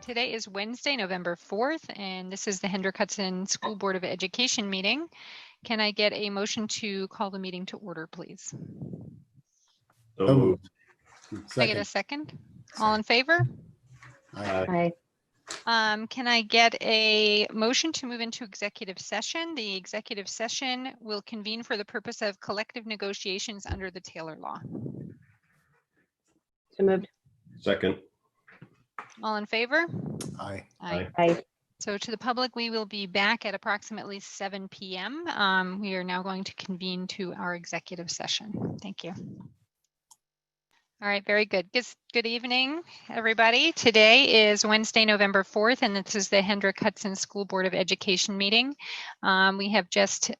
Today is Wednesday, November 4th, and this is the Hendrick-Hudson School Board of Education meeting. Can I get a motion to call the meeting to order, please? So moved. Can I get a second? All in favor? Aye. Can I get a motion to move into executive session? The executive session will convene for the purpose of collective negotiations under the Taylor Law. So moved. Second. All in favor? Aye. Aye. So to the public, we will be back at approximately 7 p.m. We are now going to convene to our executive session. Thank you. All right, very good. Good evening, everybody. Today is Wednesday, November 4th, and this is the Hendrick-Hudson School Board of Education meeting. We have just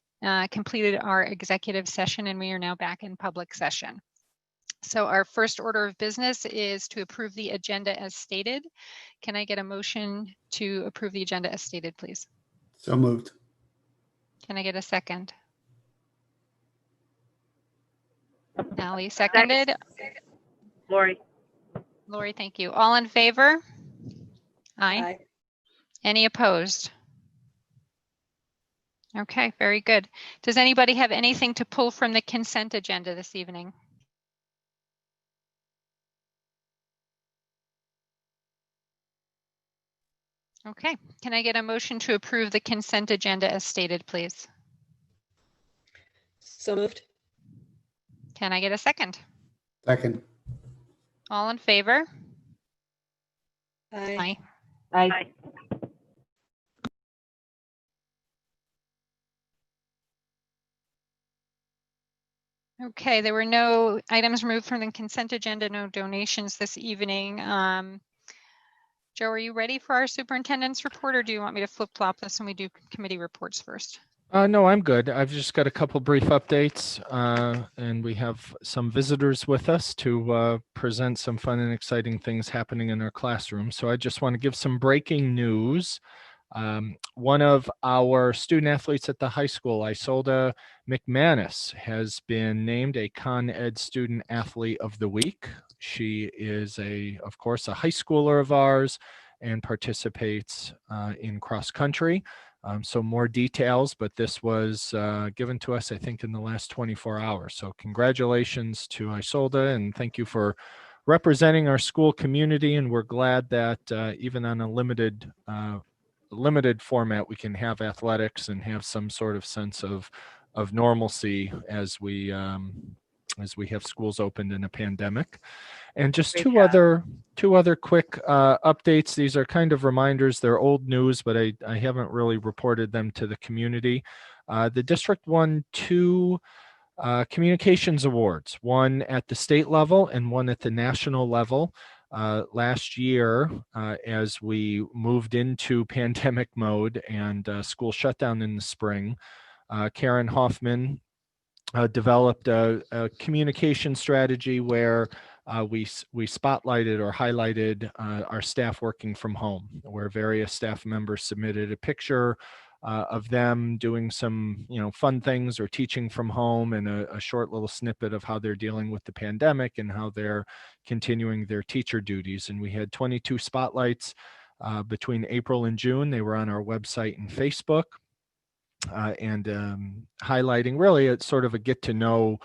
completed our executive session, and we are now back in public session. So our first order of business is to approve the agenda as stated. Can I get a motion to approve the agenda as stated, please? So moved. Can I get a second? Allie seconded. Lori. Lori, thank you. All in favor? Aye. Any opposed? Okay, very good. Does anybody have anything to pull from the consent agenda this evening? Okay, can I get a motion to approve the consent agenda as stated, please? So moved. Can I get a second? Second. All in favor? Aye. Okay, there were no items removed from the consent agenda, no donations this evening. Joe, are you ready for our superintendent's report, or do you want me to flip-flop this and we do committee reports first? No, I'm good. I've just got a couple brief updates, and we have some visitors with us to present some fun and exciting things happening in our classroom. So I just want to give some breaking news. One of our student athletes at the high school, Isolda McManus, has been named a Con Ed Student Athlete of the Week. She is, of course, a high schooler of ours and participates in cross country. So more details, but this was given to us, I think, in the last 24 hours. So congratulations to Isolda, and thank you for representing our school community. And we're glad that even on a limited format, we can have athletics and have some sort of sense of normalcy as we have schools opened in a pandemic. And just two other quick updates. These are kind of reminders. They're old news, but I haven't really reported them to the community. The district won two communications awards, one at the state level and one at the national level. Last year, as we moved into pandemic mode and school shutdown in the spring, Karen Hoffman developed a communication strategy where we spotlighted or highlighted our staff working from home, where various staff members submitted a picture of them doing some fun things or teaching from home, and a short little snippet of how they're dealing with the pandemic and how they're continuing their teacher duties. And we had 22 spotlights between April and June. They were on our website and Facebook. And highlighting really it's sort of a get to know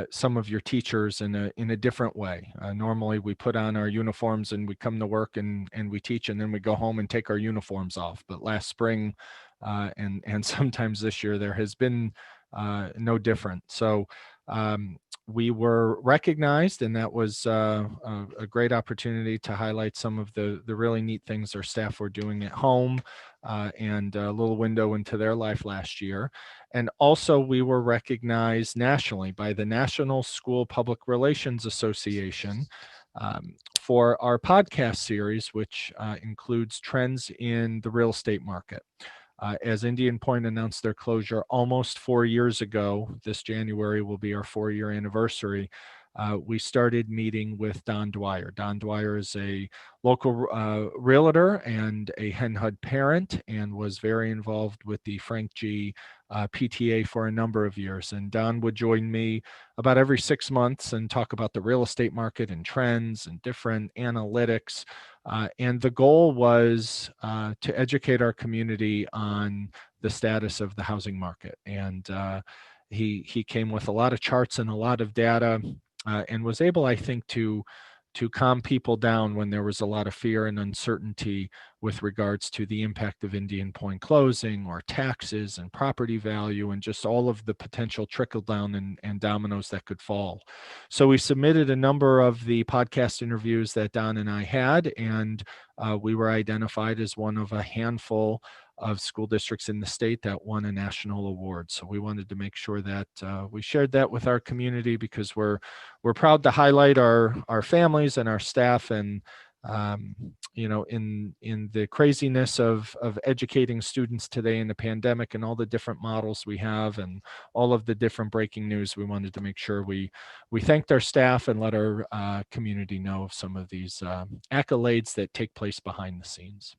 some of your teachers in a different way. Normally we put on our uniforms and we come to work and we teach, and then we go home and take our uniforms off. But last spring and sometimes this year there has been no different. So we were recognized, and that was a great opportunity to highlight some of the really neat things our staff were doing at home, and a little window into their life last year. And also we were recognized nationally by the National School Public Relations Association for our podcast series, which includes trends in the real estate market. As Indian Point announced their closure almost 4 years ago, this January will be our 4-year anniversary. we started meeting with Don Dwyer. Don Dwyer is a local realtor and a Hen Hud parent, and was very involved with the Frank G. PTA for a number of years. And Don would join me about every 6 months and talk about the real estate market and trends and different analytics. And the goal was to educate our community on the status of the housing market. And he came with a lot of charts and a lot of data, and was able, I think, to calm people down when there was a lot of fear and uncertainty with regards to the impact of Indian Point closing, or taxes and property value, and just all of the potential trickle down and dominoes that could fall. So we submitted a number of the podcast interviews that Don and I had, and we were identified as one of a handful of school districts in the state that won a national award. So we wanted to make sure that we shared that with our community, because we're proud to highlight our families and our staff, and you know, in the craziness of educating students today in the pandemic, and all the different models we have, and all of the different breaking news, we wanted to make sure we thanked our staff and let our community know of some of these accolades that take place behind the scenes.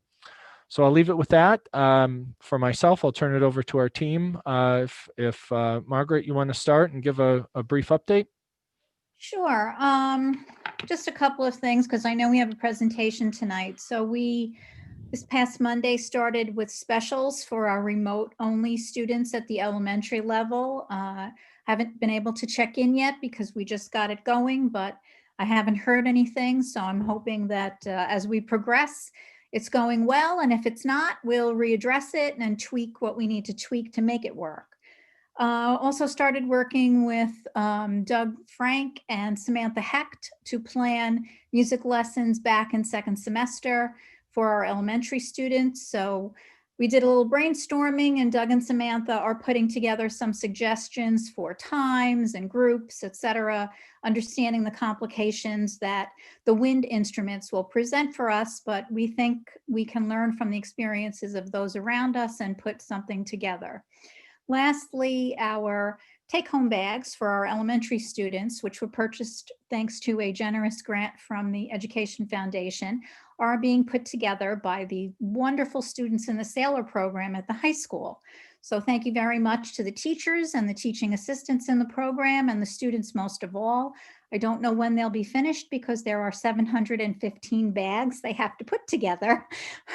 So I'll leave it with that. For myself, I'll turn it over to our team. If Margaret, you want to start and give a brief update? Sure. Just a couple of things, because I know we have a presentation tonight. So we, this past Monday, started with specials for our remote only students at the elementary level. Haven't been able to check in yet because we just got it going, but I haven't heard anything. So I'm hoping that as we progress, it's going well. And if it's not, we'll readdress it and tweak what we need to tweak to make it work. Also started working with Doug Frank and Samantha Hecht to plan music lessons back in second semester for our elementary students. So we did a little brainstorming, and Doug and Samantha are putting together some suggestions for times and groups, etc., understanding the complications that the wind instruments will present for us, but we think we can learn from the experiences of those around us and put something together. Lastly, our take-home bags for our elementary students, which were purchased thanks to a generous grant from the Education Foundation, are being put together by the wonderful students in the Sailor program at the high school. So thank you very much to the teachers and the teaching assistants in the program, and the students most of all. I don't know when they'll be finished because there are 715 bags they have to put together,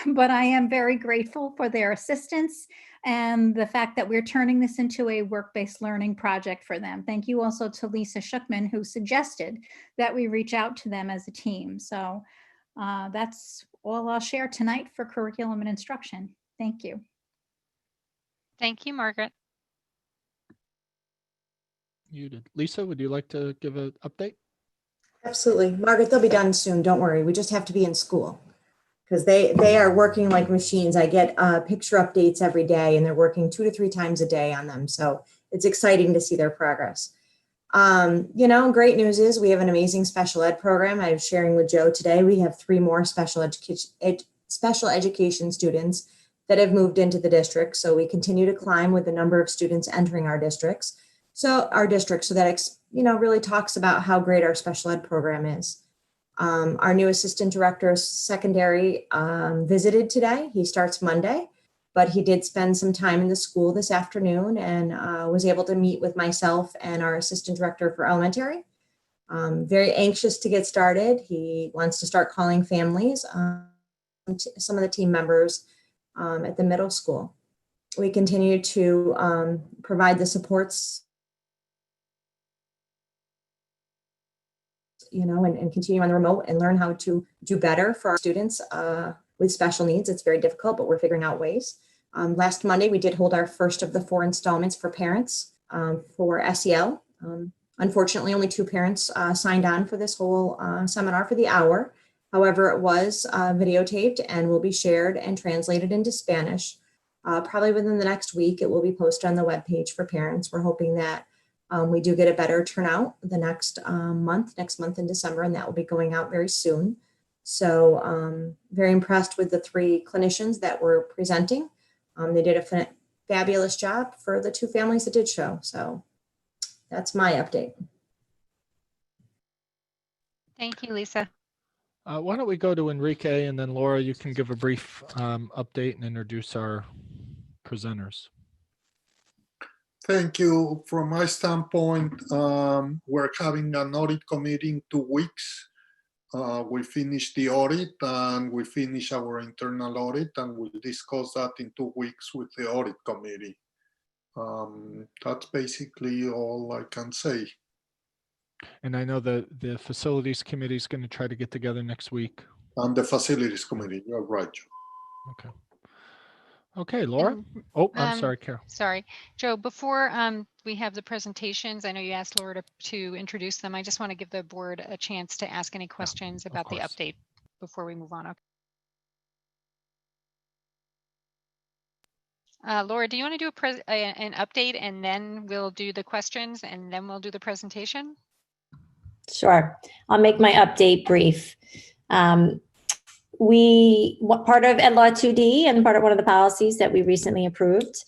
but I am very grateful for their assistance and the fact that we're turning this into a work-based learning project for them. Thank you also to Lisa Schuckman, who suggested that we reach out to them as a team. So that's all I'll share tonight for curriculum and instruction. Thank you. Thank you, Margaret. You did. Lisa, would you like to give an update? Absolutely. Margaret, they'll be done soon. Don't worry. We just have to be in school because they are working like machines. I get picture updates every day, and they're working 2 to 3 times a day on them. So it's exciting to see their progress. You know, great news is we have an amazing special ed program. I was sharing with Joe today. We have 3 more special education students that have moved into the district. So we continue to climb with the number of students entering our districts. So that, you know, really talks about how great our special ed program is. Our new assistant director of secondary visited today. He starts Monday, but he did spend some time in the school this afternoon and was able to meet with myself and our assistant director for elementary. Very anxious to get started. He wants to start calling families, some of the team members at the middle school. We continue to provide the supports, you know, and continue on the remote and learn how to do better for our students with special needs. It's very difficult, but we're figuring out ways. Last Monday, we did hold our first of the 4 installments for parents for SEL. Unfortunately, only 2 parents signed on for this whole seminar for the hour. However, it was videotaped and will be shared and translated into Spanish. Probably within the next week, it will be posted on the webpage for parents. We're hoping that we do get a better turnout the next month in December, and that will be going out very soon. So very impressed with the 3 clinicians that were presenting. They did a fabulous job for the 2 families that did show. So that's my update. Thank you, Lisa. Why don't we go to Enrique, and then Laura, you can give a brief update and introduce our presenters. Thank you. From my standpoint, we're having an audit committee in 2 weeks. We finish the audit and we finish our internal audit, and we'll discuss that in 2 weeks with the audit committee. That's basically all I can say. And I know the facilities committee is going to try to get together next week. And the facilities committee, you're right, Joe. Okay. Okay, Laura. Oh, I'm sorry, Carol. Sorry, Joe, before we have the presentations, I know you asked Laura to introduce them. I just want to give the board a chance to ask any questions about the update before we move on. Okay. Laura, do you want to do an update and then we'll do the questions and then we'll do the presentation? Sure. I'll make my update brief. Part of Ed Law 2D and part of one of the policies that we recently approved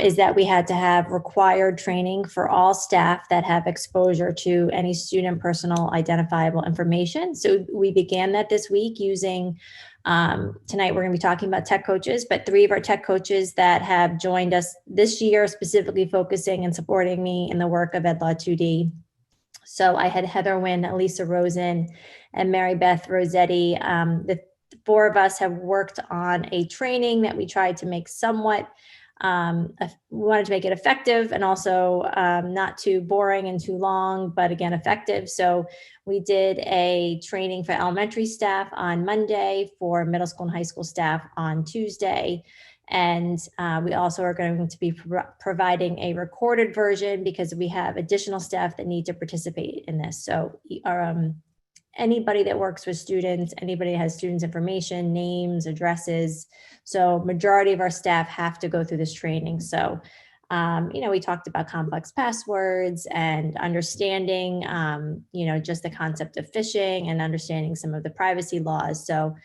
is that we had to have required training for all staff that have exposure to any student personal identifiable information. So we began that this week using, tonight we're going to be talking about tech coaches, but 3 of our tech coaches that have joined us this year, specifically focusing and supporting me in the work of Ed Law 2D. So I had Heather Wynn, Elisa Rosen, and Mary Beth Rossetti. The 4 of us have worked on a training that we tried to make somewhat, we wanted to make it effective and also not too boring and too long, but again, effective. So we did a training for elementary staff on Monday, for middle school and high school staff on Tuesday. And we also are going to be providing a recorded version because we have additional staff that need to participate in this. So anybody that works with students, anybody that has students' information, names, addresses. So majority of our staff have to go through this training. So, we talked about complex passwords and understanding, just the concept of phishing and understanding some of the privacy laws. So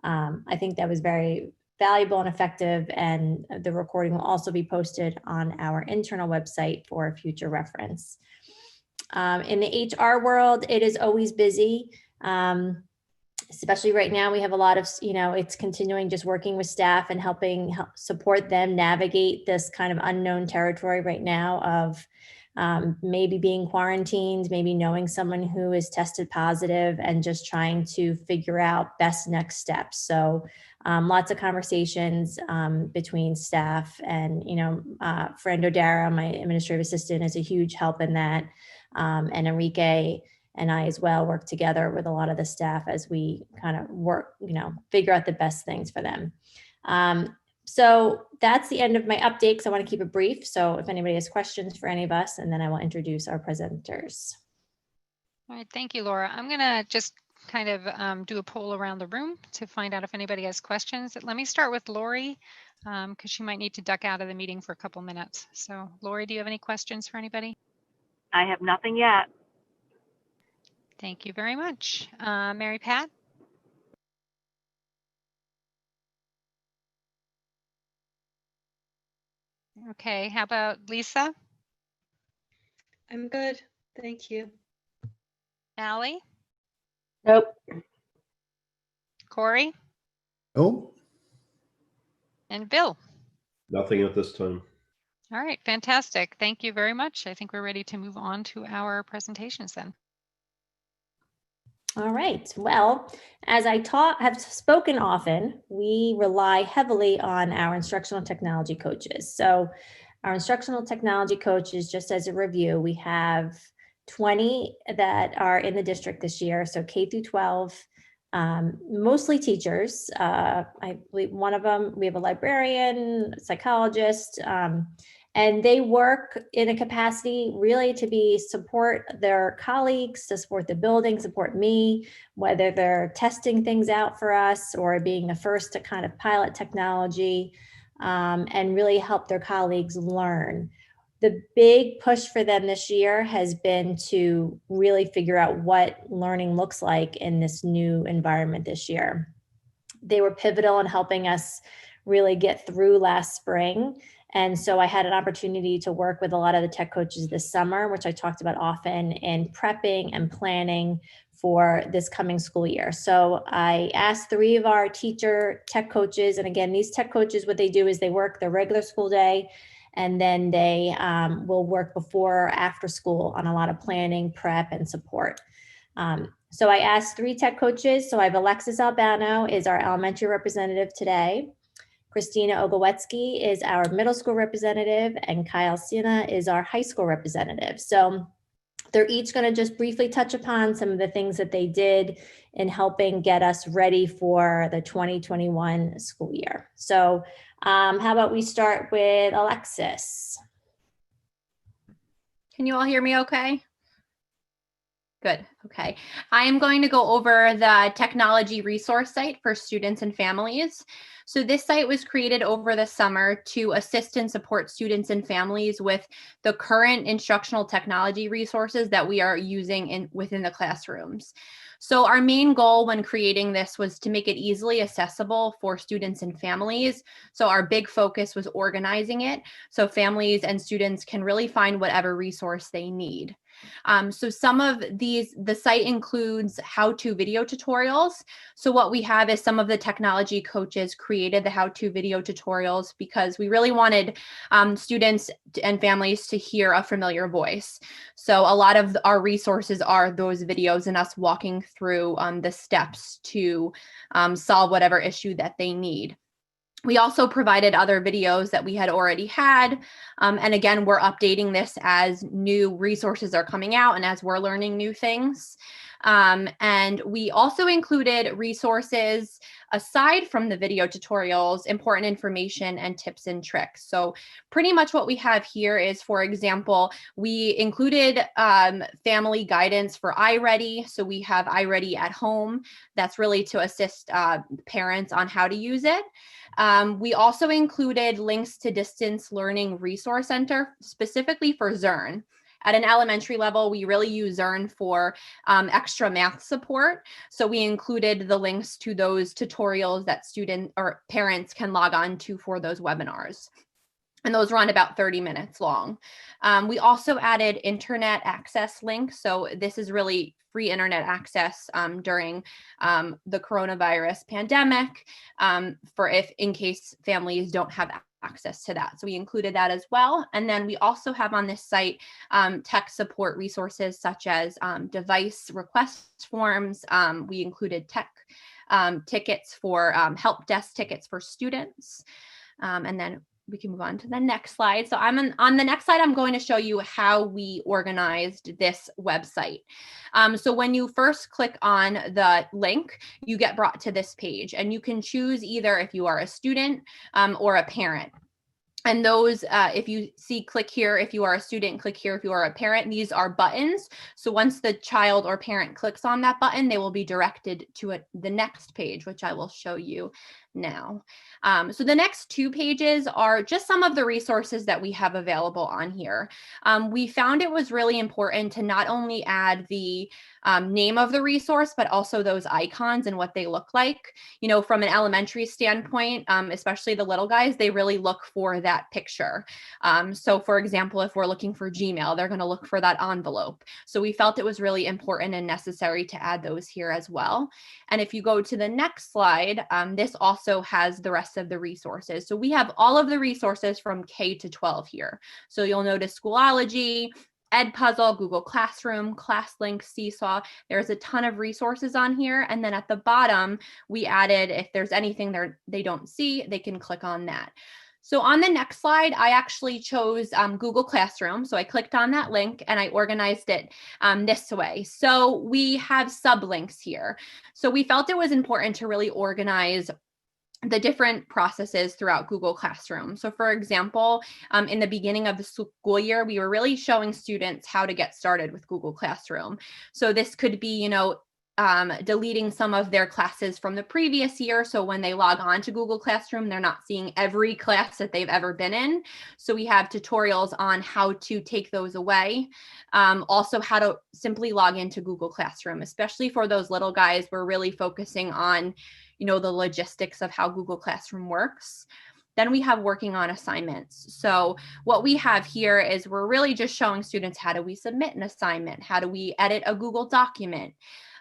I think that was very valuable and effective, and the recording will also be posted on our internal website for future reference. In the HR world, it is always busy, especially right now. We have a lot of, it's continuing just working with staff and help support them navigate this kind of unknown territory right now of maybe being quarantined, maybe knowing someone who is tested positive, and just trying to figure out best next steps. So lots of conversations between staff, and, Fran Dodara, my administrative assistant, is a huge help in that. And Enrique and I as well work together with a lot of the staff as we kind of work, figure out the best things for them. So that's the end of my update, because I want to keep it brief. So if anybody has questions for any of us, and then I will introduce our presenters. All right, thank you, Laura. I'm going to just kind of do a poll around the room to find out if anybody has questions. Let me start with Lori, because she might need to duck out of the meeting for a couple minutes. So Lori, do you have any questions for anybody? I have nothing yet. Thank you very much. Mary Pat? Okay, how about Lisa? I'm good. Thank you. Allie? Nope. Corey? Oh, And Bill? nothing at this time. All right, fantastic. Thank you very much. I think we're ready to move on to our presentations then. All right. Well, as I have spoken often, we rely heavily on our instructional technology coaches. So our instructional technology coaches, just as a review, we have 20 that are in the district this year. So K through 12, mostly teachers. I believe one of them, we have a librarian, psychologist, and they work in a capacity really to support their colleagues, to support the building, support me, whether they're testing things out for us or being the first to kind of pilot technology, and really help their colleagues learn. The big push for them this year has been to really figure out what learning looks like in this new environment this year. They were pivotal in helping us really get through last spring And so I had an opportunity to work with a lot of the tech coaches this summer, which I talked about often, in prepping and planning for this coming school year. So I asked 3 of our teacher tech coaches, and again, these tech coaches, what they do is they work their regular school day, and then they will work before or after school on a lot of planning, prep, and support. So I asked 3 tech coaches. So I have Alexis Albano is our elementary representative today. Christina Ogowetsky is our middle school representative, and Kyle Sina is our high school representative. So they're each going to just briefly touch upon some of the things that they did in helping get us ready for the 2021 school year. So how about we start with Alexis? Can you all hear me okay? Good. Okay. I am going to go over the technology resource site for students and families. So this site was created over the summer to assist and support students and families with the current instructional technology resources that we are using within the classrooms. So our main goal when creating this was to make it easily accessible for students and families. So our big focus was organizing it so families and students can really find whatever resource they need. So some of these, the site includes how-to video tutorials. So what we have is some of the technology coaches created the how-to video tutorials because we really wanted students and families to hear a familiar voice. So a lot of our resources are those videos and us walking through the steps to solve whatever issue that they need. We also provided other videos that we had already had. And again, we're updating this as new resources are coming out and as we're learning new things. And we also included resources aside from the video tutorials, important information and tips and tricks. So pretty much what we have here is, for example, we included family guidance for iReady. So we have iReady at home. That's really to assist parents on how to use it. We also included links to Distance Learning Resource Center, specifically for Zearn. At an elementary level, we really use Zearn for extra math support. So we included the links to those tutorials that students or parents can log on to for those webinars. And those run about 30 minutes long. We also added internet access links. So this is really free internet access during the coronavirus pandemic for in case families don't have access to that. So we included that as well. And then we also have on this site tech support resources such as device request forms. We included tech tickets for help desk tickets for students. And then we can move on to the next slide. So on the next slide, I'm going to show you how we organized this website. So when you first click on the link, you get brought to this page and you can choose either if you are a student or a parent. And those, if you see click here, if you are a student, click here if you are a parent, these are buttons. So once the child or parent clicks on that button, they will be directed to the next page, which I will show you now. So the next 2 pages are just some of the resources that we have available on here. We found it was really important to not only add the name of the resource, but also those icons and what they look like. You know, from an elementary standpoint, especially the little guys, they really look for that picture. So for example, if we're looking for Gmail, they're going to look for that envelope. So we felt it was really important and necessary to add those here as well. And if you go to the next slide, this also has the rest of the resources. So we have all of the resources from K to 12 here. So you'll notice Schoology, Edpuzzle, Google Classroom, ClassLink, Seesaw. There's a ton of resources on here. And then at the bottom, we added, if there's anything they don't see, they can click on that. So on the next slide, I actually chose Google Classroom. So I clicked on that link and I organized it this way. So we have sublinks here. So we felt it was important to really organize the different processes throughout Google Classroom. So for example, in the beginning of the school year, we were really showing students how to get started with Google Classroom. So this could be, you know, deleting some of their classes from the previous year. So when they log on to Google Classroom, they're not seeing every class that they've ever been in. So we have tutorials on how to take those away. Also how to simply log into Google Classroom, especially for those little guys. We're really focusing on, you know, the logistics of how Google Classroom works. Then we have working on assignments. So what we have here is we're really just showing students, how do we submit an assignment? How do we edit a Google document?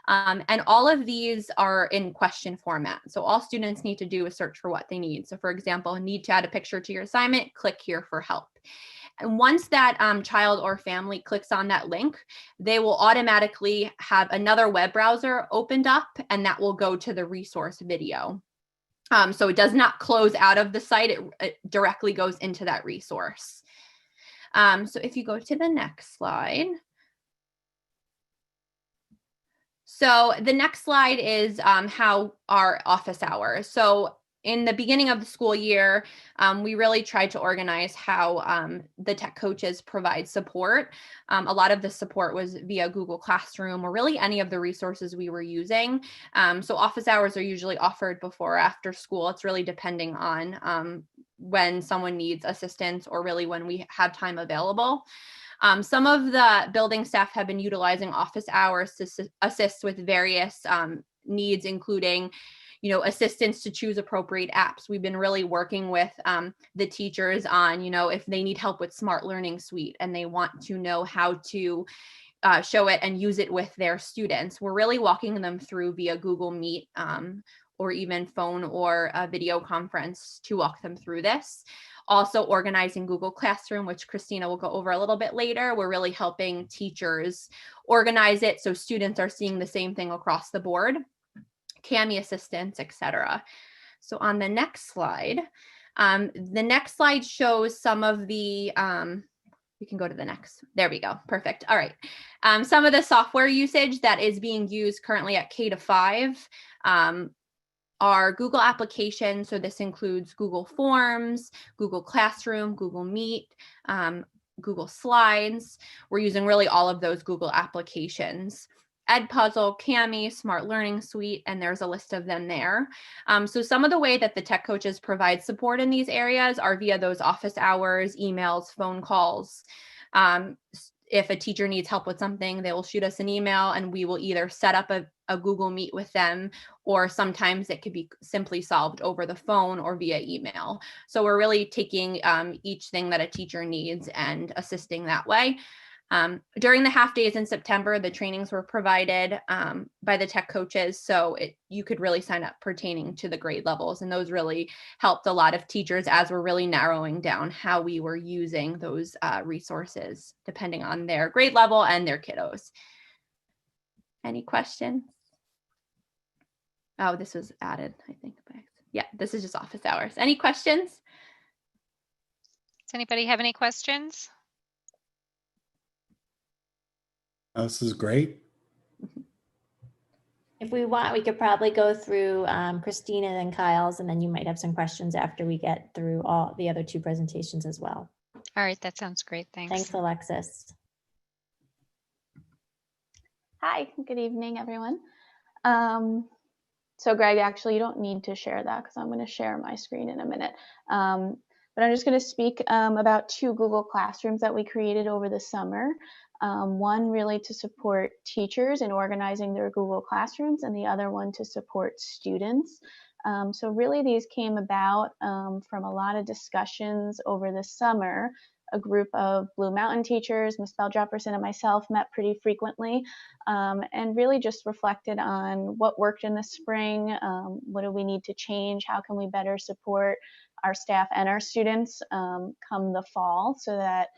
And all of these are in question format. So all students need to do is search for what they need. So for example, need to add a picture to your assignment, click here for help. And once that child or family clicks on that link, they will automatically have another web browser opened up, and that will go to the resource video. So it does not close out of the site, it directly goes into that resource. So if you go to the next slide. So the next slide is how our office hours. So in the beginning of the school year, we really tried to organize how the tech coaches provide support. A lot of the support was via Google Classroom or really any of the resources we were using. So office hours are usually offered before or after school. It's really depending on when someone needs assistance or really when we have time available. Some of the building staff have been utilizing office hours to assist with various needs, including assistance to choose appropriate apps. We've been really working with the teachers on, if they need help with Smart Learning Suite and they want to know how to show it and use it with their students. We're really walking them through via Google Meet or even phone or a video conference to walk them through this. Also organizing Google Classroom, which Christina will go over a little bit later. We're really helping teachers organize it so students are seeing the same thing across the board. Cami assistance, etc. So on the next slide shows some of the, we can go to the next, there we go, perfect. All right, some of the software usage that is being used currently at K-5 are Google applications. So this includes Google Forms, Google Classroom, Google Meet, Google Slides. We're using really all of those Google applications. Edpuzzle, Cami, Smart Learning Suite, and there's a list of them there. So some of the way that the tech coaches provide support in these areas are via those office hours, emails, phone calls. If a teacher needs help with something, they will shoot us an email and we will either set up a Google Meet with them, or sometimes it could be simply solved over the phone or via email. So we're really taking each thing that a teacher needs and assisting that way. During the half days in September, the trainings were provided by the tech coaches, so you could really sign up pertaining to the grade levels, and those really helped a lot of teachers as we're really narrowing down how we were using those resources depending on their grade level and their kiddos. Any questions? Oh, this was added, I think. Yeah, this is just office hours. Any questions? Does anybody have any questions? This is great. If we want, we could probably go through Christina and Kyle's, and then you might have some questions after we get through all the other two presentations as well. All right, that sounds great. Thanks. Thanks, Alexis. Hi, good evening, everyone. So Greg, actually, you don't need to share that because I'm going to share my screen in a minute. But I'm just going to speak about two Google Classrooms that we created over the summer. One really to support teachers in organizing their Google Classrooms, and the other one to support students. So really these came about from a lot of discussions over the summer. A group of Blue Mountain teachers, Ms. Bell-Jefferson and myself met pretty frequently and really just reflected on what worked in the spring, what do we need to change, how can we better support our staff and our students come the fall so that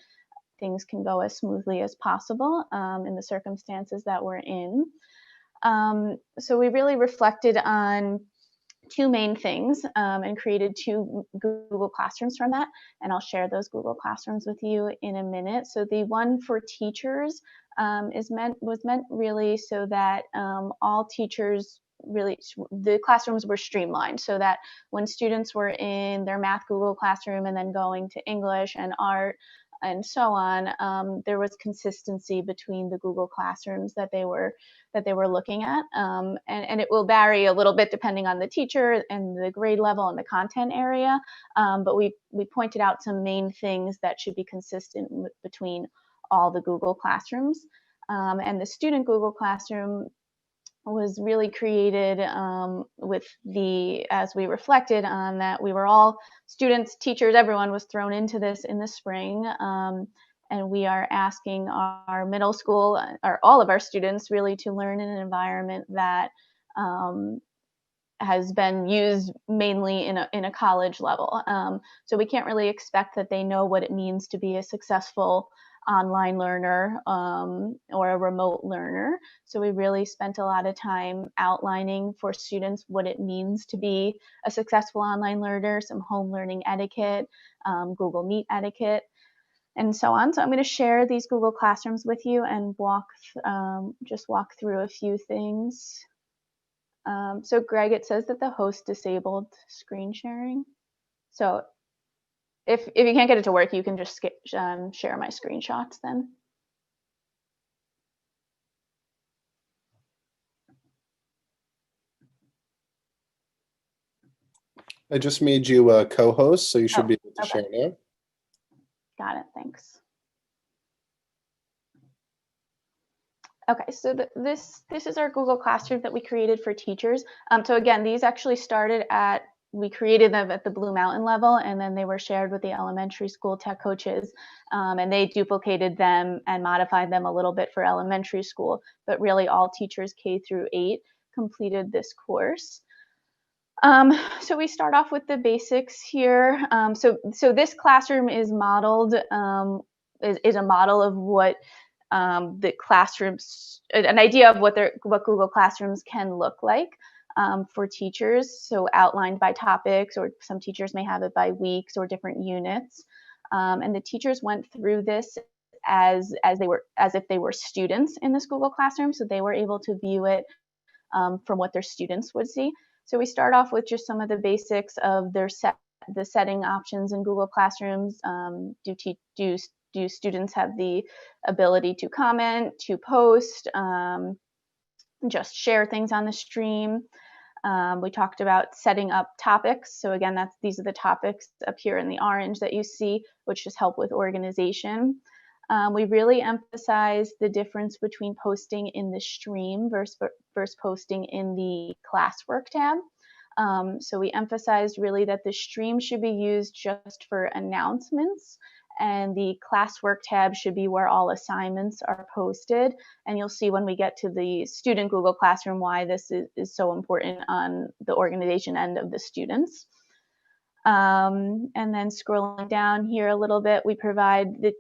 things can go as smoothly as possible in the circumstances that we're in. So we really reflected on two main things and created two Google Classrooms from that. And I'll share those Google Classrooms with you in a minute. So the one for teachers was meant really so that all teachers really, the classrooms were streamlined so that when students were in their math Google Classroom and then going to English and art and so on, there was consistency between the Google Classrooms that they were looking at, and it will vary a little bit depending on the teacher and the grade level and the content area. But we pointed out some main things that should be consistent between all the Google Classrooms. And the student Google Classroom was really created with as we reflected on that, we were all students, teachers, everyone was thrown into this in the spring. And we are asking our middle school, or all of our students, really to learn in an environment that has been used mainly in a college level. So we can't really expect that they know what it means to be a successful online learner or a remote learner. So we really spent a lot of time outlining for students what it means to be a successful online learner, some home learning etiquette, Google Meet etiquette, and so on. So I'm going to share these Google Classrooms with you and just walk through a few things. So Greg, it says that the host disabled screen sharing. So if you can't get it to work, you can just share my screenshots then. I just made you a co-host, so you should be able to share now. Got it, thanks. Okay, so this is our Google Classroom that we created for teachers. So again, these actually started we created them at the Blue Mountain level, and then they were shared with the elementary school tech coaches, and they duplicated them and modified them a little bit for elementary school, but really all teachers K through 8 completed this course. So we start off with the basics here. So this classroom is modeled, is a model of what the classrooms, an idea of what Google Classrooms can look like for teachers. So outlined by topics, or some teachers may have it by weeks or different units. And the teachers went through this as if they were students in this Google Classroom, so they were able to view it from what their students would see. So we start off with just some of the basics of the setting options in Google Classrooms. Do students have the ability to comment, to post, just share things on the stream? We talked about setting up topics. So again, these are the topics up here in the orange that you see, which just help with organization. We really emphasize the difference between posting in the stream versus posting in the classwork tab. So we emphasized really that the stream should be used just for announcements, and the classwork tab should be where all assignments are posted. And you'll see when we get to the student Google Classroom why this is so important on the organization end of the students. And then scrolling down here a little bit, we provided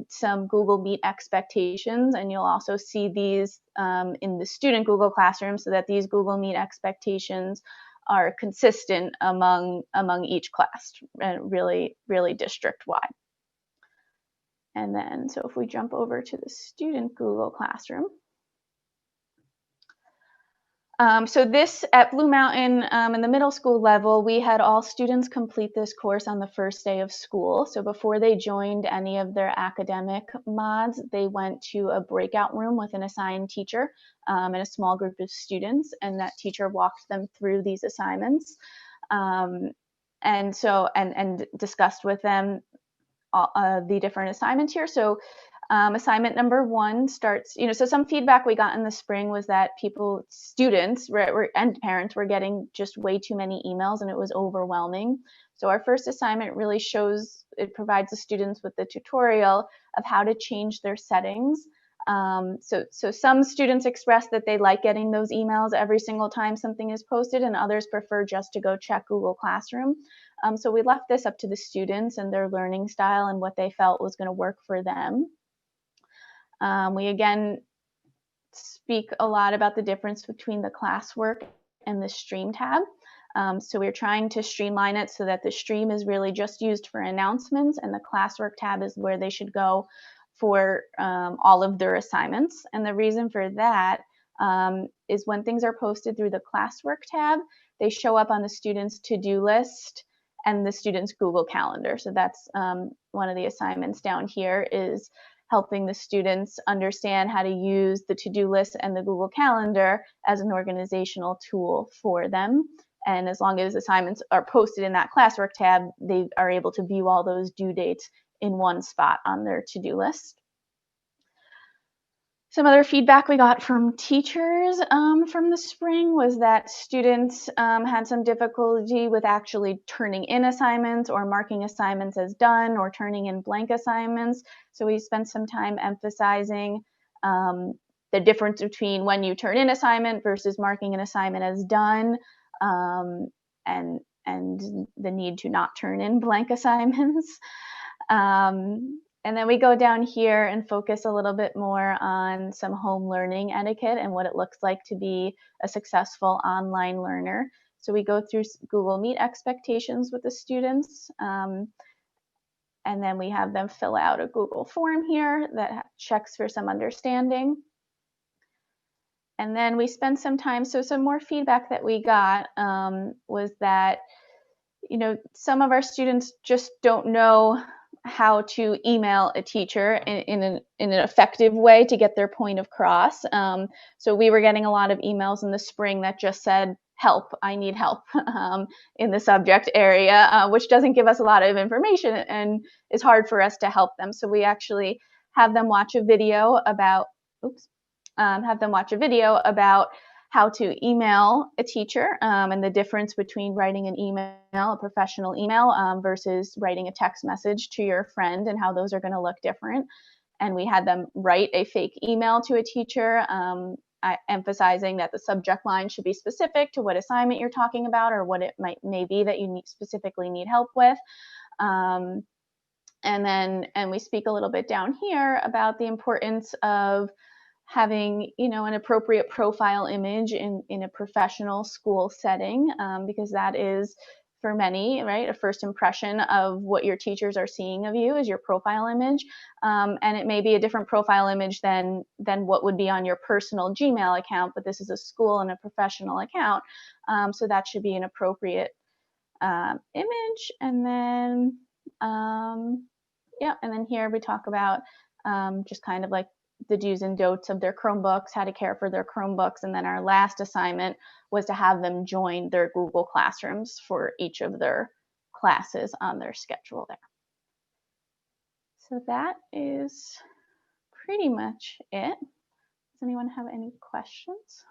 some Google Meet expectations, and you'll also see these in the student Google Classroom, so that these Google Meet expectations are consistent among each class, and really district-wide. And then, so if we jump over to the student Google Classroom. So this, at Blue Mountain, in the middle school level, we had all students complete this course on the first day of school. So before they joined any of their academic mods, they went to a breakout room with an assigned teacher and a small group of students, and that teacher walked them through these assignments and discussed with them the different assignments here. So assignment number 1 starts, so some feedback we got in the spring was that students and parents were getting just way too many emails, and it was overwhelming. So our first assignment really provides the students with the tutorial of how to change their settings. So some students express that they like getting those emails every single time something is posted, and others prefer just to go check Google Classroom. So we left this up to the students and their learning style and what they felt was going to work for them. We again speak a lot about the difference between the classwork and the stream tab. So we're trying to streamline it so that the stream is really just used for announcements, and the classwork tab is where they should go for all of their assignments. And the reason for that is when things are posted through the classwork tab, they show up on the student's to-do list and the student's Google Calendar. So that's one of the assignments down here, is helping the students understand how to use the to-do list and the Google Calendar as an organizational tool for them. And as long as assignments are posted in that classwork tab, they are able to view all those due dates in one spot on their to-do list. Some other feedback we got from teachers from the spring was that students had some difficulty with actually turning in assignments or marking assignments as done or turning in blank assignments. So we spent some time emphasizing the difference between when you turn in assignment versus marking an assignment as done, and the need to not turn in blank assignments. And then we go down here and focus a little bit more on some home learning etiquette and what it looks like to be a successful online learner. So we go through Google Meet expectations with the students, and then we have them fill out a Google form here that checks for some understanding. And then we spend some time, so some more feedback that we got was that, you know, some of our students just don't know how to email a teacher in an effective way to get their point across. So we were getting a lot of emails in the spring that just said, help, I need help in the subject area, which doesn't give us a lot of information and is hard for us to help them. So we actually have them watch a video about, how to email a teacher and the difference between writing an email, a professional email, versus writing a text message to your friend, and how those are going to look different. And we had them write a fake email to a teacher, emphasizing that the subject line should be specific to what assignment you're talking about or what it may be that you specifically need help with. And we speak a little bit down here about the importance of having, you know, an appropriate profile image in a professional school setting, because that is, for many, right, a first impression of what your teachers are seeing of you is your profile image, and it may be a different profile image than what would be on your personal Gmail account, but this is a school and a professional account, so that should be an appropriate image. And then, and then here we talk about just kind of like the do's and don'ts of their Chromebooks, how to care for their Chromebooks. And then our last assignment was to have them join their Google Classrooms for each of their classes on their schedule there. So that is pretty much it. Does anyone have any questions?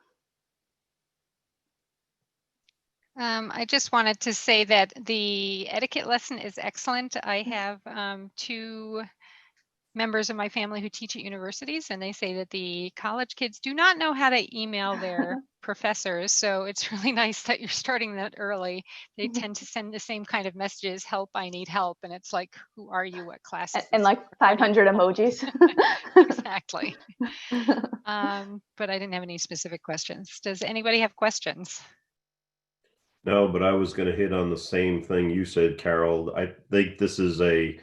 I just wanted to say that the etiquette lesson is excellent. I have 2 members of my family who teach at universities, and they say that the college kids do not know how to email their professors. So it's really nice that you're starting that early. They tend to send the same kind of messages, help, I need help. And it's like, who are you? What class? And like 500 emojis. Exactly. But I didn't have any specific questions. Does anybody have questions? No, but I was going to hit on the same thing you said, Carol. I think this is a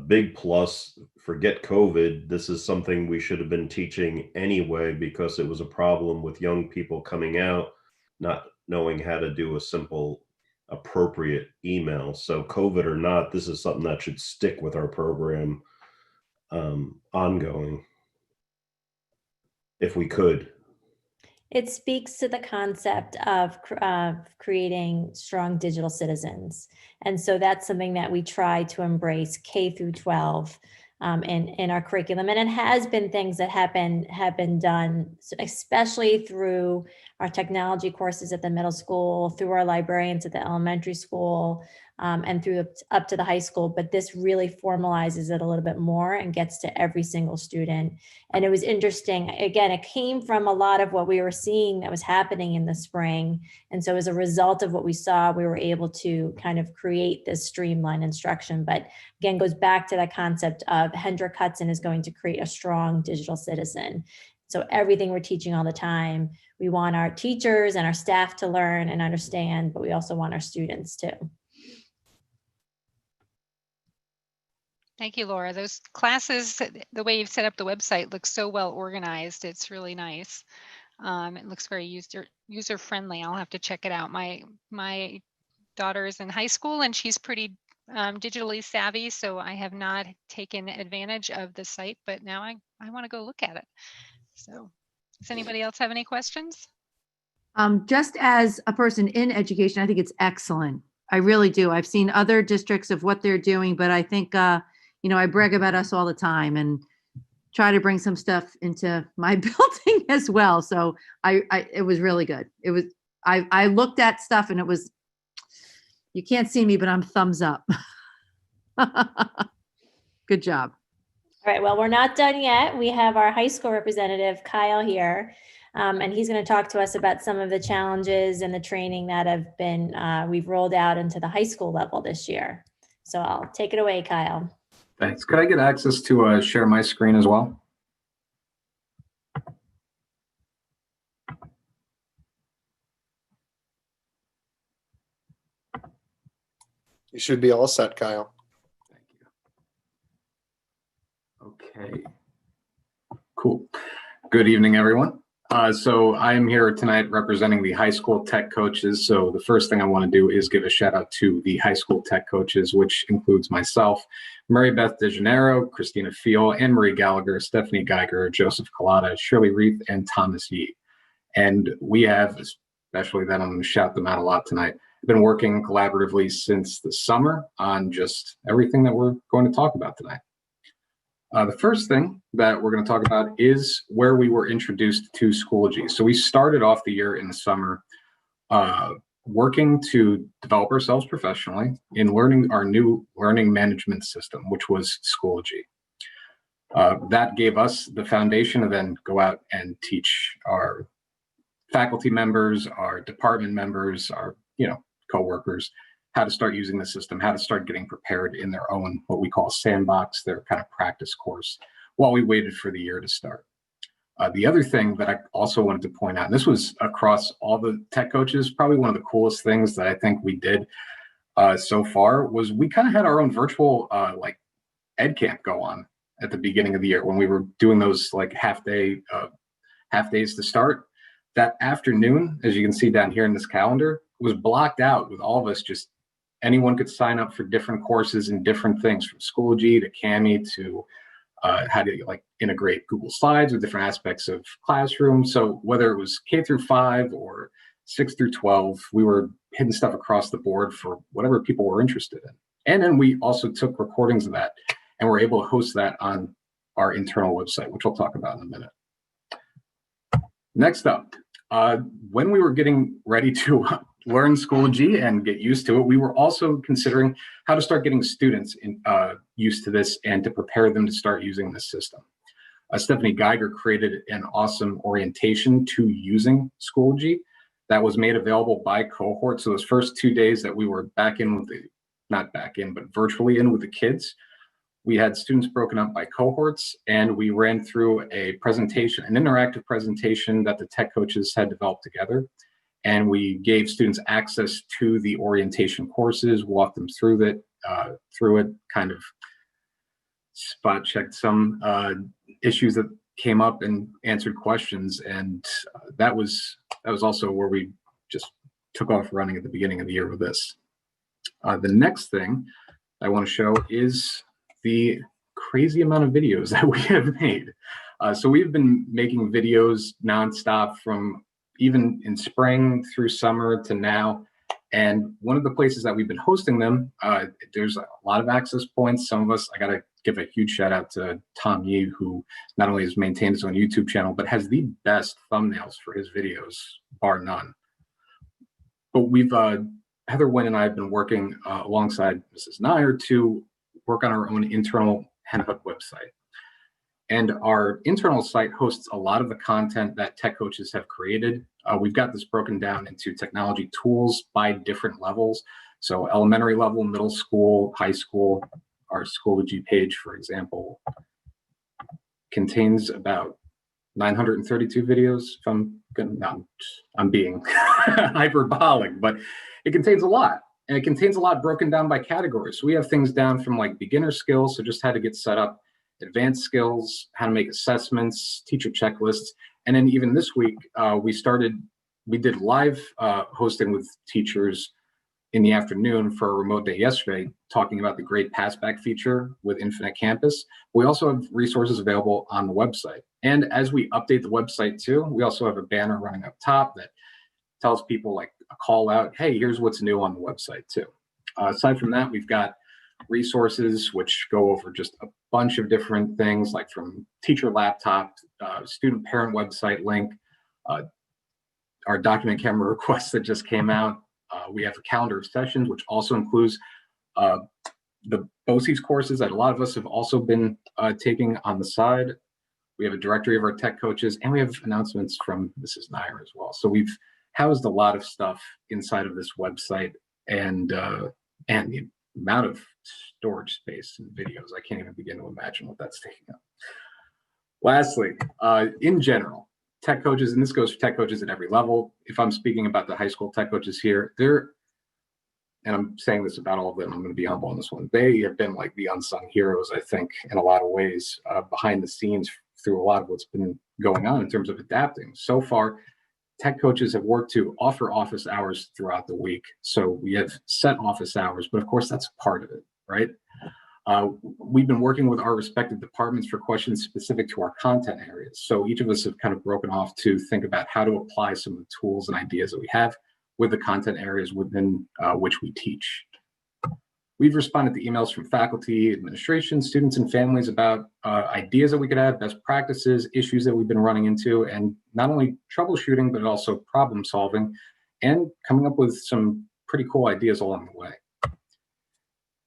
big plus. Forget COVID. This is something we should have been teaching anyway, because it was a problem with young people coming out, not knowing how to do a simple, appropriate email. So COVID or not, this is something that should stick with our program ongoing, if we could. It speaks to the concept of creating strong digital citizens. And so that's something that we try to embrace K through 12 in our curriculum. And it has been things that have been done, especially through our technology courses at the middle school, through our librarians at the elementary school, and through up to the high school. But this really formalizes it a little bit more and gets to every single student. And it was interesting. Again, it came from a lot of what we were seeing that was happening in the spring. And so as a result of what we saw, we were able to kind of create this streamlined instruction. But again, goes back to that concept of Hendrik Hudson is going to create a strong digital citizen. So everything we're teaching all the time, we want our teachers and our staff to learn and understand, but we also want our students too. Thank you, Laura. Those classes, the way you've set up the website looks so well organized. It's really nice. It looks very user friendly. I'll have to check it out. My daughter is in high school and she's pretty digitally savvy, so I have not taken advantage of the site, but now I want to go look at it. So does anybody else have any questions? Just as a person in education, I think it's excellent. I really do. I've seen other districts of what they're doing, but I think, I brag about us all the time and try to bring some stuff into my building as well. So it was really good. It was, I looked at stuff and it was, you can't see me, but I'm thumbs up. Good job. All right, well, we're not done yet. We have our high school representative, Kyle, here, and he's going to talk to us about some of the challenges and the training that have been, we've rolled out into the high school level this year. So I'll take it away, Kyle. Thanks. Could I get access to share my screen as well? You should be all set, Kyle. Okay. Cool. Good evening, everyone. So I am here tonight representing the high school tech coaches. So the first thing I want to do is give a shout out to the high school tech coaches, which includes myself, Mary Beth DeJaneiro, Christina Fiel, Anne Marie Gallagher, Stephanie Geiger, Joseph Collada, Shirley Reith, and Thomas Yee. And we have, especially that I'm going to shout them out a lot tonight, been working collaboratively since the summer on just everything that we're going to talk about tonight. The first thing that we're going to talk about is where we were introduced to Schoology. So we started off the year in the summer working to develop ourselves professionally in learning our new learning management system, which was Schoology. That gave us the foundation to then go out and teach our faculty members, our department members, our coworkers, how to start using the system, how to start getting prepared in their own, what we call sandbox, their kind of practice course, while we waited for the year to start. The other thing that I also wanted to point out, and this was across all the tech coaches, probably one of the coolest things that I think we did so far was we kind of had our own virtual like ed camp go on at the beginning of the year when we were doing those like half days to start. That afternoon, as you can see down here in this calendar, was blocked out with all of us. Just anyone could sign up for different courses and different things, from Schoology to Kami to how to like integrate Google Slides with different aspects of Classroom. So whether it was K through 5 or 6 through 12, we were hitting stuff across the board for whatever people were interested in. And then we also took recordings of that and were able to host that on our internal website, which I'll talk about in a minute. Next up, when we were getting ready to learn Schoology and get used to it, we were also considering how to start getting students used to this and to prepare them to start using this system. Stephanie Geiger created an awesome orientation to using Schoology that was made available by cohort. So those first 2 days that we were back in with the, not back in, but virtually in with the kids, we had students broken up by cohorts, and we ran through a presentation, an interactive presentation that the tech coaches had developed together. And we gave students access to the orientation courses, walked them through it, kind of spot checked some issues that came up and answered questions. And that was also where we just took off running at the beginning of the year with this. The next thing I want to show is the crazy amount of videos that we have made. So we've been making videos nonstop from even in spring through summer to now. And one of the places that we've been hosting them, there's a lot of access points. Some of us, I got to give a huge shout out to Tom Yee, who not only has maintained his own YouTube channel, but has the best thumbnails for his videos, bar none. But we've, Heather Wynn and I have been working alongside Mrs. Nair to work on our own internal Henhook website. And our internal site hosts a lot of the content that tech coaches have created. We've got this broken down into technology tools by different levels. So elementary level, middle school, high school. Our Schoology page, for example, contains about 932 videos. I'm being hyperbolic, but it contains a lot. And it contains a lot broken down by categories. So we have things down from like beginner skills, so just how to get set up, advanced skills, how to make assessments, teacher checklists. And then even this week, we did live hosting with teachers in the afternoon for a remote day yesterday, talking about the great passback feature with Infinite Campus. We also have resources available on the website. And as we update the website too, we also have a banner running up top that tells people like a call out, hey, here's what's new on the website too. Aside from that, we've got resources, which go over just a bunch of different things, like from teacher laptop, student parent website link, our document camera requests that just came out. We have a calendar of sessions, which also includes the BOCES courses that a lot of us have also been taking on the side. We have a directory of our tech coaches, and we have announcements from Mrs. Nair as well. So we've housed a lot of stuff inside of this website, and the amount of storage space and videos, I can't even begin to imagine what that's taking up. Lastly, in general, tech coaches, and this goes for tech coaches at every level. If I'm speaking about the high school tech coaches here, and I'm saying this about all of them, I'm going to be humble on this one. They have been like the unsung heroes, I think, in a lot of ways, behind the scenes through a lot of what's been going on in terms of adapting. So far, tech coaches have worked to offer office hours throughout the week. So we have set office hours, but of course that's part of it, right? We've been working with our respective departments for questions specific to our content areas. So each of us have kind of broken off to think about how to apply some of the tools and ideas that we have with the content areas within which we teach. We've responded to emails from faculty, administration, students, and families about ideas that we could have, best practices, issues that we've been running into, and not only troubleshooting, but also problem solving, and coming up with some pretty cool ideas along the way.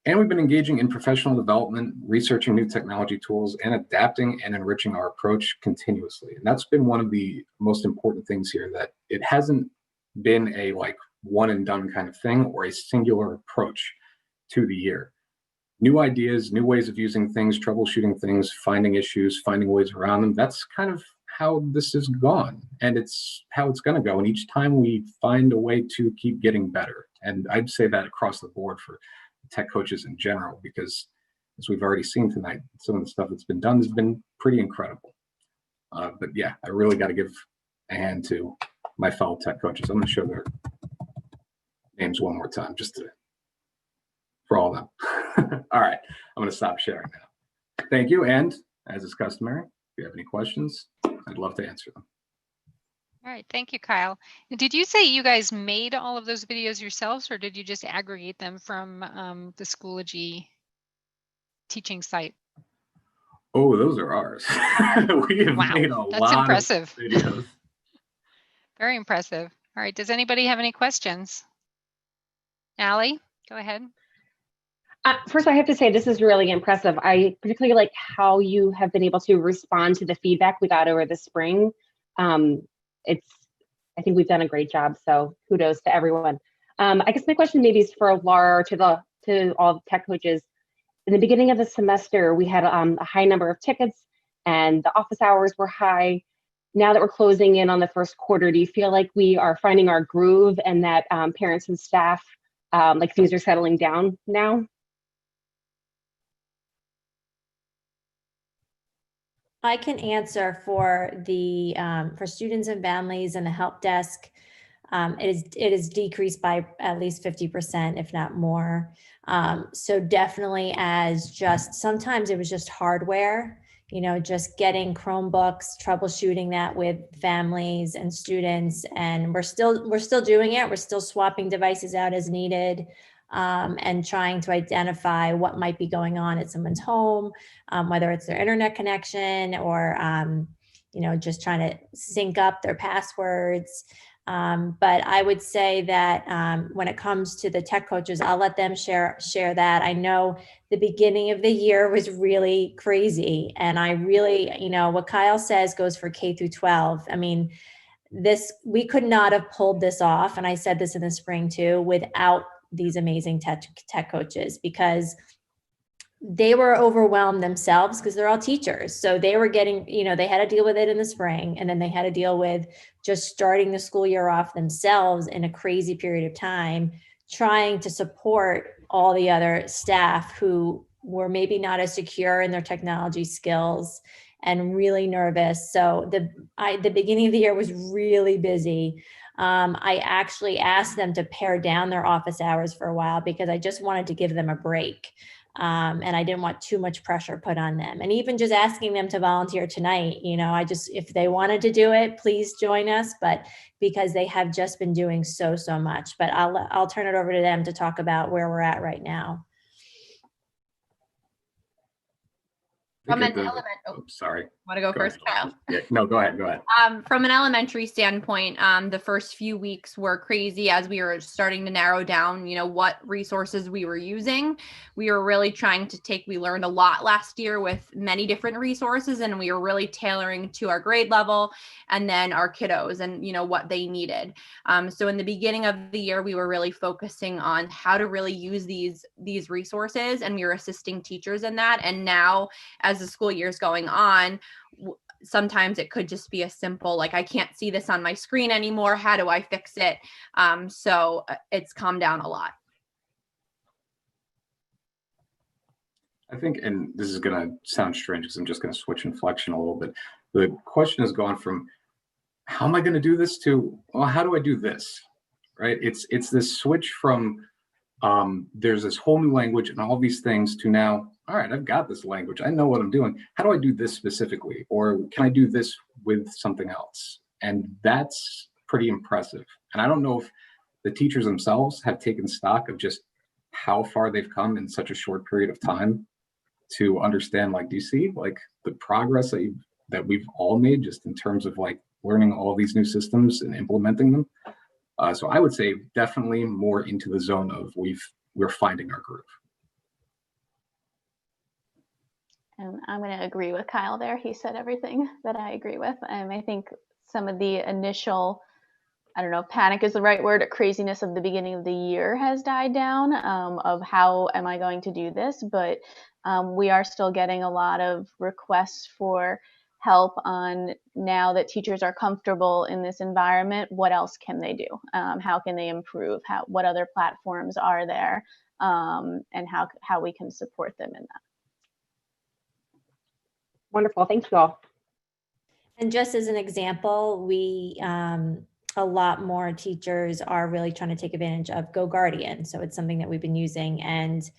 And we've been engaging in professional development, researching new technology tools, and adapting and enriching our approach continuously. And that's been one of the most important things here, that it hasn't been a like one and done kind of thing or a singular approach to the year. New ideas, new ways of using things, troubleshooting things, finding issues, finding ways around them. That's kind of how this has gone, and it's how it's going to go. And each time we find a way to keep getting better. And I'd say that across the board for tech coaches in general, because as we've already seen tonight, some of the stuff that's been done has been pretty incredible. But yeah, I really got to give a hand to my fellow tech coaches. I'm going to show their names one more time, just to for all of them. All right, I'm going to stop sharing now. Thank you, and as is customary, if you have any questions, I'd love to answer them. All right, thank you, Kyle. Did you say you guys made all of those videos yourselves, or did you just aggregate them from the Schoology teaching site? Oh, those are ours. We have made a lot impressive. of videos. Very impressive. All right, does anybody have any questions? Allie, go ahead. First, I have to say this is really impressive. I particularly like how you have been able to respond to the feedback we got over the spring. I think we've done a great job, so kudos to everyone. I guess my question maybe is for Laura, or to all the tech coaches. In the beginning of the semester, we had a high number of tickets and the office hours were high. Now that we're closing in on the first quarter, do you feel like we are finding our groove and that parents and staff, like things are settling down now? I can answer for the for students and families and the help desk. It is decreased by at least 50%, if not more. So definitely, as just sometimes it was just hardware, just getting Chromebooks, troubleshooting that with families and students, and we're still doing it. We're still swapping devices out as needed. And trying to identify what might be going on at someone's home, whether it's their internet connection or, just trying to sync up their passwords. But I would say that when it comes to the tech coaches, I'll let them share that. I know the beginning of the year was really crazy. And I really, what Kyle says goes for K through 12. I mean, we could not have pulled this off. And I said this in the spring too, without these amazing tech coaches, because they were overwhelmed themselves because they're all teachers. So they were getting, they had to deal with it in the spring, and then they had to deal with just starting the school year off themselves in a crazy period of time, trying to support all the other staff who were maybe not as secure in their technology skills and really nervous. So the beginning of the year was really busy. I actually asked them to pare down their office hours for a while because I just wanted to give them a break. And I didn't want too much pressure put on them. And even just asking them to volunteer tonight, if they wanted to do it, please join us. But because they have just been doing so much, but I'll turn it over to them to talk about where we're at right now. From at an the, element, oh, sorry. want to go Go first, ahead. Kyle? Yeah, no, go ahead. From an elementary standpoint, the first few weeks were crazy as we were starting to narrow down, what resources we were using. We were really trying to we learned a lot last year with many different resources, and we were really tailoring to our grade level and then our kiddos and, what they needed. So in the beginning of the year, we were really focusing on how to really use these resources, and we were assisting teachers in that. And now as the school year is going on, sometimes it could just be a simple, like, I can't see this on my screen anymore. How do I fix it? So it's calmed down a lot. I think, and this is going to sound strange because I'm just going to switch inflection a little bit. The question has gone from, how am I going to do this to, well, how do I do this? Right? It's this switch from, there's this whole new language and all these things to now, all right, I've got this language. I know what I'm doing. How do I do this specifically? Or can I do this with something else? And that's pretty impressive. And I don't know if the teachers themselves have taken stock of just how far they've come in such a short period of time to understand, like, do you see like the progress that we've all made just in terms of like learning all these new systems and implementing them? So I would say definitely more into the zone of we're finding our groove. And I'm going to agree with Kyle there. He said everything that I agree with. I think some of the initial, I don't know if panic is the right word, craziness of the beginning of the year has died down, of how am I going to do this? But we are still getting a lot of requests for help on, now that teachers are comfortable in this environment, what else can they do? How can they improve? What other platforms are there? And how we can support them in that. Wonderful. Thank you all. And just as an example, a lot more teachers are really trying to take advantage of Go Guardian. So it's something that we've been using. And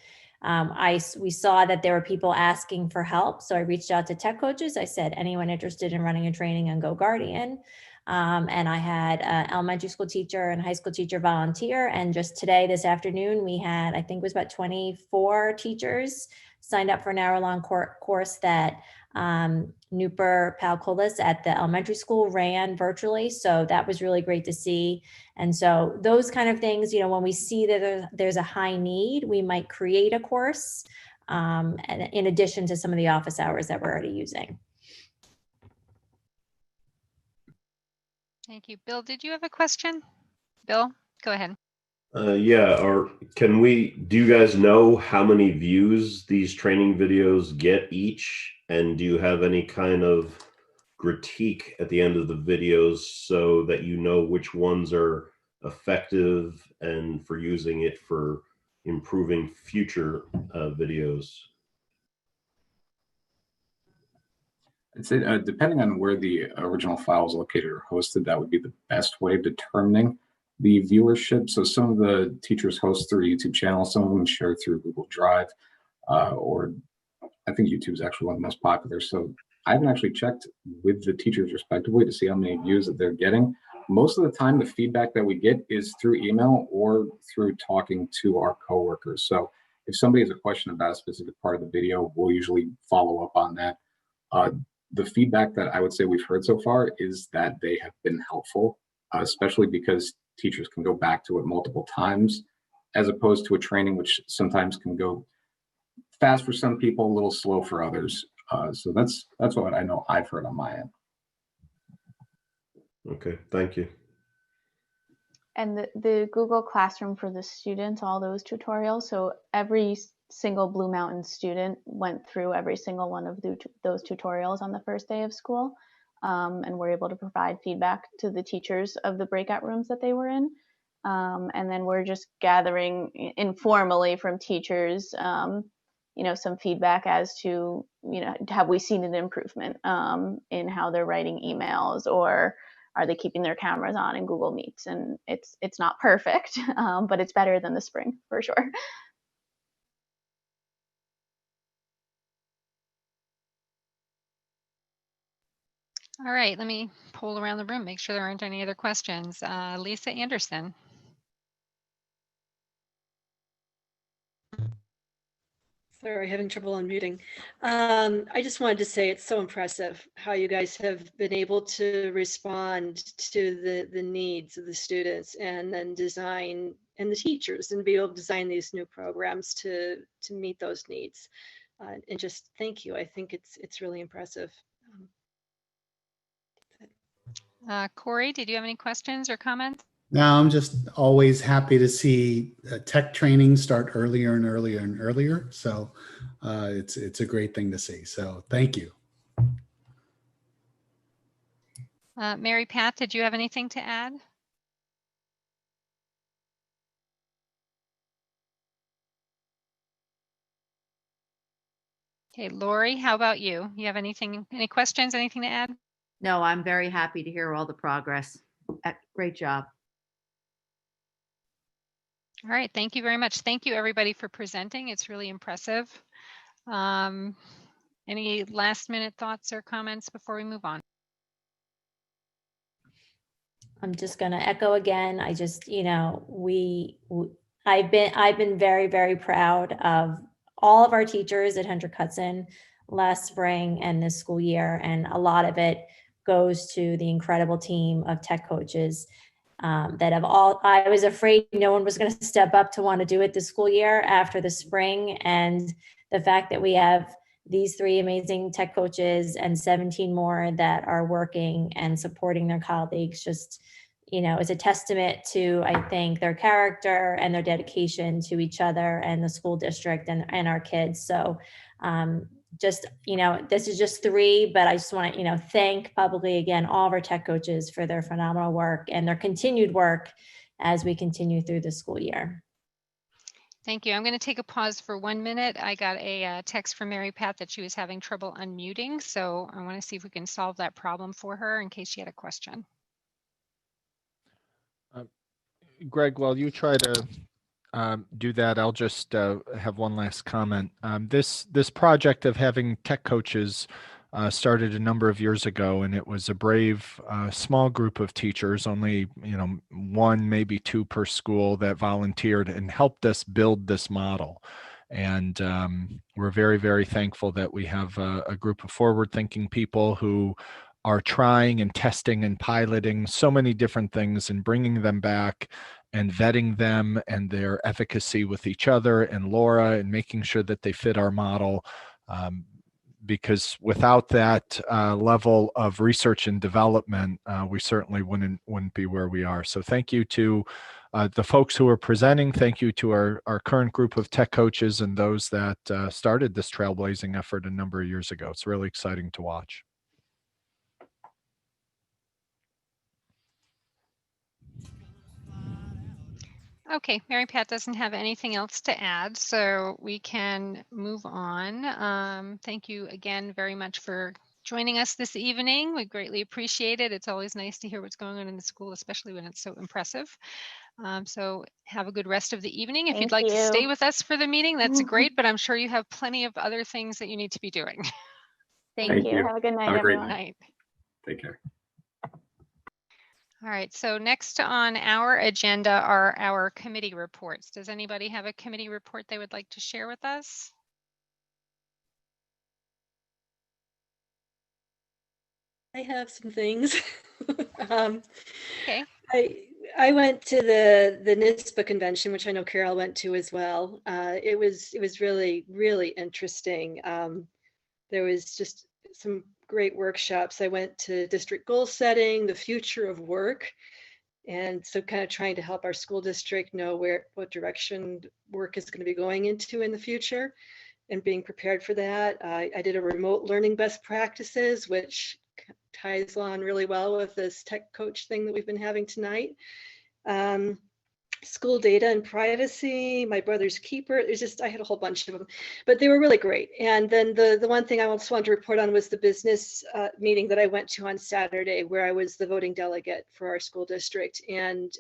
we saw that there were people asking for help. So I reached out to tech coaches. I said, anyone interested in running a training on Go Guardian? And I had an elementary school teacher and high school teacher volunteer. And just today, this afternoon, we had, I think it was about 24 teachers signed up for an hour-long course that Nupur Palkolis at the elementary school ran virtually. So that was really great to see. And so those kind of things, when we see that there's a high need, we might create a course in addition to some of the office hours that we're already using. Thank you. Bill, did you have a question? Bill, go ahead. Yeah, or do you guys know how many views these training videos get each? And do you have any kind of critique at the end of the videos so that you know which ones are effective and for using it for improving future videos? I'd say depending on where the original file is located or hosted, that would be the best way of determining the viewership. So some of the teachers host through a YouTube channel, some of them share through Google Drive, or I think YouTube is actually one of the most popular. So I haven't actually checked with the teachers respectively to see how many views that they're getting. Most of the time, the feedback that we get is through email or through talking to our coworkers. So if somebody has a question about a specific part of the video, we'll usually follow up on that. The feedback that I would say we've heard so far is that they have been helpful, especially because teachers can go back to it multiple times, as opposed to a training which sometimes can go fast for some people, a little slow for others. So that's what I know I've heard on my end. Okay, thank you. And the Google Classroom for the students, all those tutorials, so every single Blue Mountain student went through every single one of those tutorials on the first day of school, and were able to provide feedback to the teachers of the breakout rooms that they were in. And then we're just gathering informally from teachers, some feedback as to, have we seen an improvement in how they're writing emails, or are they keeping their cameras on in Google Meets? And it's not perfect, but it's better than the spring for sure. All right, let me poll around the room, make sure there aren't any other questions. Lisa Anderson. Sorry, having trouble unmuting. I just wanted to say it's so impressive how you guys have been able to respond to the needs of the students and then design, and the teachers, and be able to design these new programs to meet those needs. And just thank you. I think it's really impressive. Corey, did you have any questions or comments? No, I'm just always happy to see tech training start earlier and earlier and earlier. So it's a great thing to see. So thank you. Mary Pat, did you have anything to add? Okay, Lori, how about you? You have anything, any questions, anything to add? No, I'm very happy to hear all the progress. Great job. All right, thank you very much. Thank you everybody for presenting. It's really impressive. Any last minute thoughts or comments before we move on? I'm just going to echo again. I just, you know, I've been very, very proud of all of our teachers at Hendrick Hudson last spring and this school year. And a lot of it goes to the incredible team of tech coaches that have all, I was afraid no one was going to step up to want to do it this school year after the spring. And the fact that we have these 3 amazing tech coaches and 17 more that are working and supporting their colleagues just, you know, is a testament to, I think, their character and their dedication to each other and the school district and our kids. So just, you know, this is just 3, but I just want to, you know, thank publicly again, all of our tech coaches for their phenomenal work and their continued work as we continue through the school year. Thank you. I'm going to take a pause for 1 minute. I got a text from Mary Pat that she was having trouble unmuting. So I want to see if we can solve that problem for her in case she had a question. Greg, while you try to do that, I'll just have one last comment. This project of having tech coaches started a number of years ago, and it was a brave small group of teachers, only 1, maybe 2 per school, that volunteered and helped us build this model. And we're very, very thankful that we have a group of forward-thinking people who are trying and testing and piloting so many different things and bringing them back and vetting them and their efficacy with each other and Laura, and making sure that they fit our model. Because without that level of research and development, we certainly wouldn't be where we are. So thank you to the folks who are presenting. Thank you to our current group of tech coaches and those that started this trailblazing effort a number of years ago. It's really exciting to watch. Okay, Mary Pat doesn't have anything else to add, so we can move on. Thank you again very much for joining us this evening. We greatly appreciate it. It's always nice to hear what's going on in the school, especially when it's so impressive. So have a good rest of the evening. If you'd like to stay with us for the meeting, that's great, but I'm sure you have plenty of other things that you need to be doing. Thank you. Have a good night, Have a great everyone. Night. Take care. All right, so next on our agenda are our committee reports. Does anybody have a committee report they would like to share with us? I have some things. Okay. I went to the NISPA convention, which I know Carol went to as well. It was really, really interesting. There was just some great workshops. I went to district goal setting, the future of work, and so kind of trying to help our school district know what direction work is going to be going into in the future and being prepared for that. I did a remote learning best practices, which ties on really well with this tech coach thing that we've been having tonight. School data and privacy, my brother's keeper. There's just, I had a whole bunch of them, but they were really great. And then the one thing I also wanted to report on was the business meeting that I went to on Saturday, where I was the voting delegate for our school district. And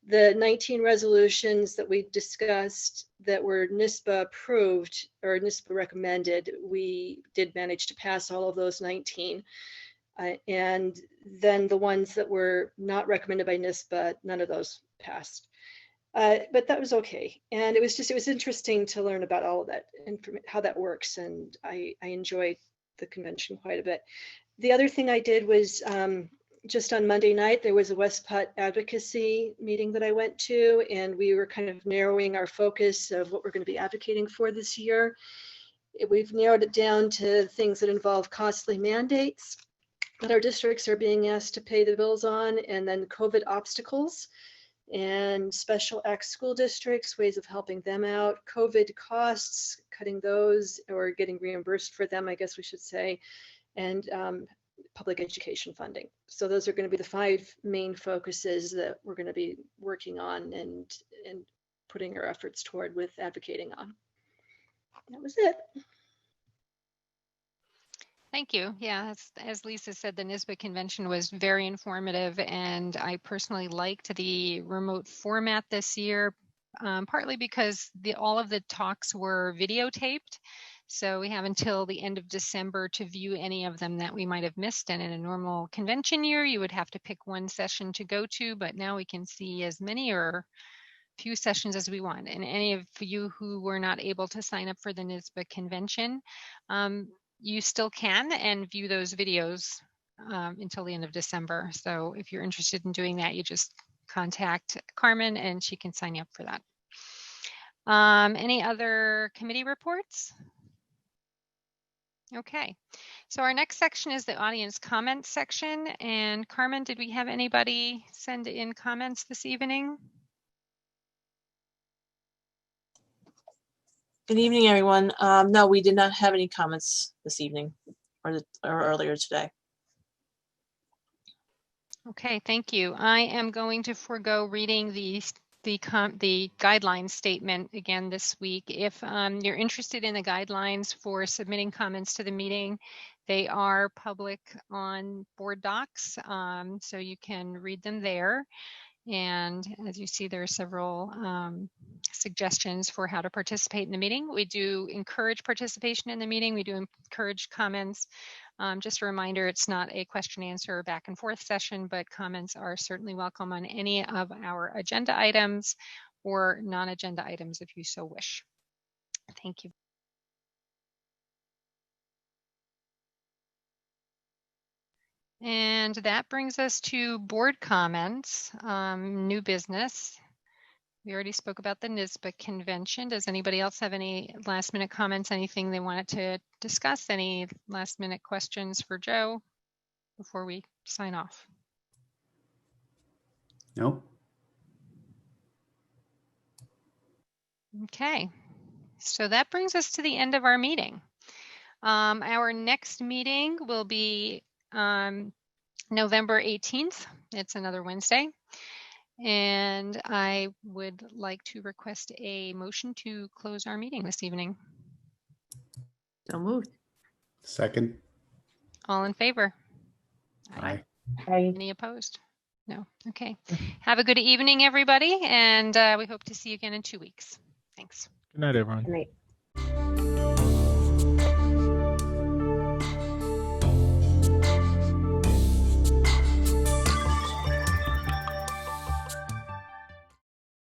the 19 resolutions that we discussed that were NISPA approved or NISPA recommended, we did manage to pass all of those 19. And then the ones that were not recommended by NISPA, none of those passed. But that was okay. And it was interesting to learn about all of that and how that works. And I enjoyed the convention quite a bit. The other thing I did was just on Monday night, there was a West Putt advocacy meeting that I went to, and we were kind of narrowing our focus of what we're going to be advocating for this year. We've narrowed it down to things that involve costly mandates that our districts are being asked to pay the bills on, and then COVID obstacles and special act school districts, ways of helping them out, COVID costs, cutting those or getting reimbursed for them, I guess we should say, and public education funding. So those are going to be the 5 main focuses that we're going to be working on and putting our efforts toward with advocating on. That was it. Thank you. Yeah, as Lisa said, the NYSBA convention was very informative, and I personally liked the remote format this year, partly because all of the talks were videotaped. So we have until the end of December to view any of them that we might have missed. And in a normal convention year, you would have to pick one session to go to, but now we can see as many or few sessions as we want. And any of you who were not able to sign up for the NYSBA convention, you still can and view those videos until the end of December. So if you're interested in doing that, you just contact Carmen and she can sign you up for that. Any other committee reports? Okay, so our next section is the audience comments section. And Carmen, did we have anybody send in comments this evening? Good evening, everyone. No, we did not have any comments this evening or earlier today. Okay, thank you. I am going to forego reading the guideline statement again this week. If you're interested in the guidelines for submitting comments to the meeting, they are public on board docs, so you can read them there. And as you see, there are several suggestions for how to participate in the meeting. We do encourage participation in the meeting. We do encourage comments. Just a reminder, it's not a question answer back and forth session, but comments are certainly welcome on any of our agenda items or non-agenda items if you so wish. Thank you. And that brings us to board comments, new business. We already spoke about the NYSBA convention. Does anybody else have any last minute comments, anything they wanted to discuss? Any last minute questions for Joe before we sign off? Nope. Okay, so that brings us to the end of our meeting. Our next meeting will be November 18th. It's another Wednesday. And I would like to request a motion to close our meeting this evening. So moved. Second. All in favor? Aye. Any opposed? No. Okay. Have a good evening, everybody. And we hope to see you again in 2 weeks. Thanks. Good night, everyone. Good night.